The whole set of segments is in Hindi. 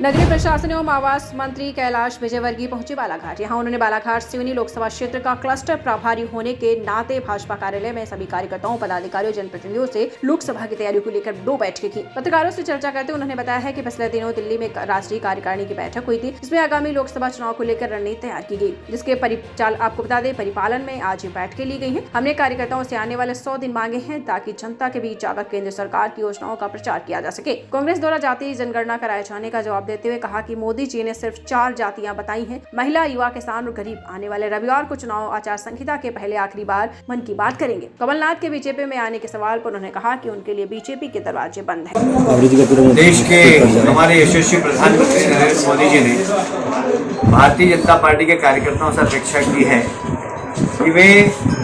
नगरीय प्रशासन एवं आवास मंत्री कैलाश विजयवर्गीय पहुंचे बालाघाट। यहां उन्होंने बालाघाट सिवनी लोकसभा क्षेत्र का क्लस्टर प्रभारी होने के नाते भाजपा कार्यालय में सभी कार्यकर्ताओं, पदाधिकारियों, जनप्रतिनिधियों से लोकसभा की तैयारी को लेकर 2 बैठकें की। पत्रकारों से चर्चा करते उन्होंने बताया है कि पिछले दिनों दिल्ली में राष्ट्रीय कार्यकारिणी की बैठक हुई थी, जिसमें आगामी लोकसभा चुनाव को लेकर रणनीति तैयार की गई, जिसके आपको बता दें परिपालन में आज ये बैठकें ली गई है। हमने कार्यकर्ताओं से आने वाले 100 दिन मांगे हैं ताकि जनता के बीच जाकर केंद्र सरकार की योजनाओं का प्रचार किया जा सके। कांग्रेस द्वारा जातीय जनगणना कराए जाने का जवाब देते हुए कहा कि मोदी जी ने सिर्फ 4 जातियां बताई हैं, महिला, युवा, किसान और गरीब। आने वाले रविवार को चुनाव आचार संहिता के पहले आखिरी बार मन की बात करेंगे। कमलनाथ के बीजेपी में आने के सवाल पर उन्होंने कहा कि उनके लिए बीजेपी के दरवाजे बंद हैं। देश के हमारे यशस्वी प्रधानमंत्री नरेंद्र मोदी जी ने भारतीय जनता पार्टी के कार्यकर्ताओं से अपेक्षा की है कि वे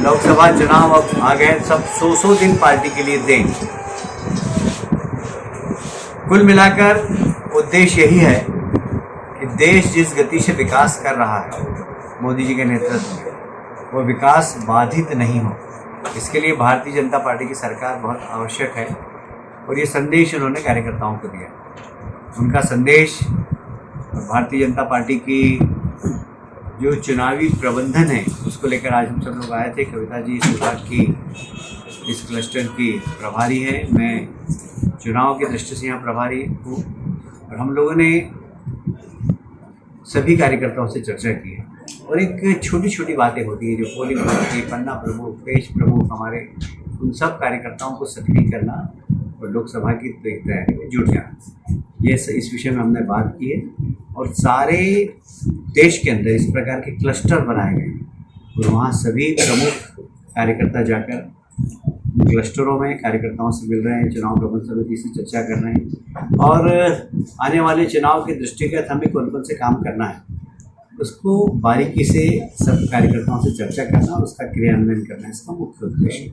लोकसभा चुनाव अब आ गए, सब 100 दिन पार्टी के लिए दें। कुल मिलाकर उद्देश्य यही है कि देश जिस गति से विकास कर रहा है मोदी जी के नेतृत्व में, वो विकास बाधित नहीं हो, इसके लिए भारतीय जनता पार्टी की सरकार बहुत आवश्यक है। और ये संदेश उन्होंने कार्यकर्ताओं को दिया। उनका संदेश भारतीय जनता पार्टी की जो चुनावी प्रबंधन है उसको लेकर आज हम सब लोग आए थे। कविता जी इस विभाग की, इस क्लस्टर की प्रभारी है, मैं चुनाव की दृष्टि से यहाँ प्रभारी हूँ। और हम लोगों ने सभी कार्यकर्ताओं से चर्चा की है और एक छोटी छोटी बातें होती है जो पोलिंग की, पन्ना प्रमुख, पेज प्रमुख, हमारे उन सब कार्यकर्ताओं को सक्रिय करना और लोकसभा की तैयारी में जुट जाना, ये इस विषय में हमने बात की है। और सारे देश के अंदर इस प्रकार के क्लस्टर बनाए गए और वहाँ सभी प्रमुख कार्यकर्ता जाकर क्लस्टरों में कार्यकर्ताओं से मिल रहे हैं, चुनाव प्रबंधन समिति से चर्चा कर रहे हैं और आने वाले चुनाव के दृष्टिगत हमें कौन कौन से काम करना है उसको बारीकी से सब कार्यकर्ताओं से चर्चा करना और उसका क्रियान्वयन करना, इसका मुख्य उद्देश्य है।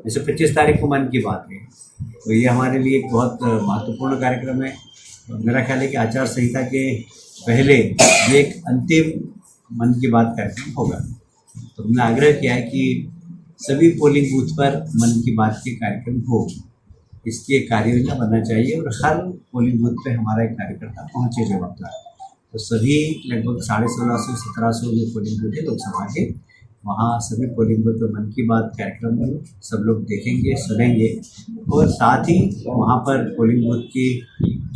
जैसे 25 तारीख को मन की बात है, तो ये हमारे लिए एक बहुत महत्वपूर्ण कार्यक्रम है। मेरा ख्याल है कि आचार संहिता के पहले ये एक अंतिम मन की बात कार्यक्रम होगा। तो हमने आग्रह किया है कि सभी पोलिंग बूथ पर मन की बात के कार्यक्रम हो, इसकी एक कार्य योजना बनना चाहिए और हर पोलिंग बूथ पे हमारा एक कार्यकर्ता पहुँचे जवाबदार। तो सभी लगभग 1650 से 1700 जो पोलिंग बूथ है लोकसभा के, वहाँ सभी पोलिंग बूथ पर मन की बात कार्यक्रम में सब लोग देखेंगे, सुनेंगे और साथ ही वहाँ पर पोलिंग बूथ की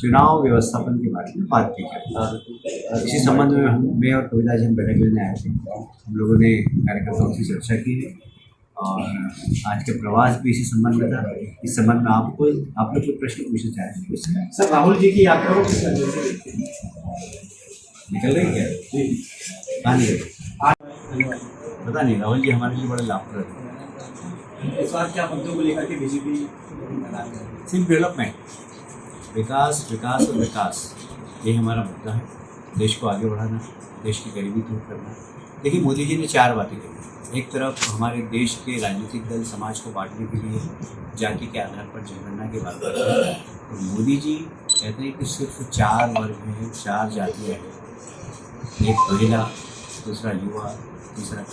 चुनाव व्यवस्थापन के बारे में बात भी करें। इसी संबंध में मैं और कविता जी हम बैठक लेने आए थे। हम लोगों ने कार्यकर्ताओं से चर्चा की है और आज का प्रवास भी इसी संबंध में था। इस संबंध में आप लोग कोई प्रश्न पूछना चाहेंगे? सर, राहुल जी की यात्रा को निकल रही क्या? कहाँ निकल रही? पता नहीं। राहुल जी हमारे लिए बड़े लाभप्रद है। इस बार क्या मुद्दों को लेकर के बीजेपी सिर्फ डेवलपमेंट, विकास विकास और विकास, ये हमारा मुद्दा है। देश को आगे बढ़ाना, देश की गरीबी दूर करना। देखिए, मोदी जी ने 4 बातें कही। एक तरफ हमारे देश के राजनीतिक दल समाज को बांटने के लिए जाति के आधार पर जनगणना की बात करते हैं और मोदी जी कहते हैं कि सिर्फ 4 वर्ग हैं, 4 जातियाँ हैं, एक महिला, दूसरा युवा, तीसरा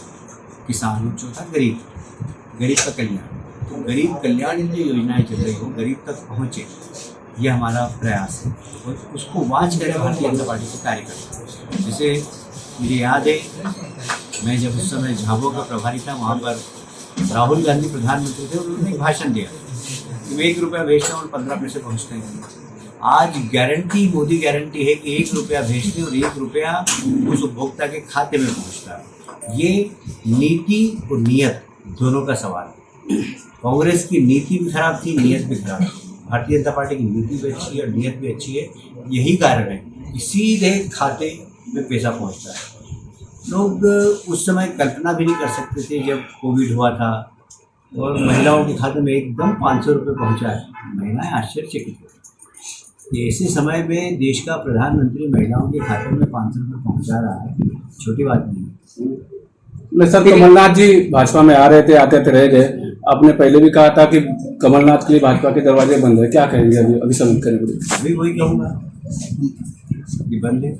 किसान और चौथा गरीब का कल्याण। तो गरीब कल्याण की जो योजनाएं चल रही हो, गरीब तक पहुँचे, ये हमारा प्रयास है और उसको वाच करें भारतीय जनता पार्टी के कार्यकर्ता। जैसे मुझे याद है, मैं जब उस समय झाबुआ का प्रभारी था, वहाँ पर राहुल गांधी प्रधानमंत्री थे और उन्होंने एक भाषण दिया कि 1 रुपया भेजते हैं और 15 पैसे पहुँचते हैं। आज गारंटी, मोदी गारंटी है कि 1 रुपया भेजते और 1 रुपया उस उपभोक्ता के खाते में पहुँचता है। ये नीति और नियत दोनों का सवाल है। कांग्रेस की नीति भी खराब थी, नियत भी खराब थी। भारतीय जनता पार्टी की नीति भी अच्छी है और नियत भी अच्छी है। यही कारण है कि सीधे खाते में पैसा पहुंचता है। लोग उस समय कल्पना भी नहीं कर सकते थे जब कोविड हुआ था और महिलाओं के खाते में एकदम 500 रुपये पहुँचा है। महिलाएं आश्चर्यचकित हुई। ऐसे समय में देश का प्रधानमंत्री महिलाओं के खाते में 500 रुपये पहुँचा रहा है, छोटी बात नहीं है। सर, कमलनाथ जी भाजपा में आ रहे थे, आते थे, रहे थे। आपने पहले भी कहा था कि कमलनाथ के लिए भाजपा के दरवाजे बंद है, क्या कहेंगे अभी समझ करेंगे? अभी वही कहूँगा कि बंद है।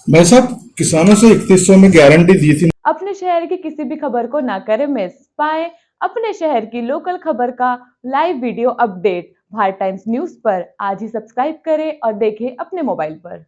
भाई साहब, किसानों से 3100 में गारंटी दी थी। अपने शहर की किसी भी खबर को ना करें मिस। पाएं अपने शहर की लोकल खबर का live video update Bharat times news पर। आज ही सब्सक्राइब करें और देखें अपने मोबाइल पर।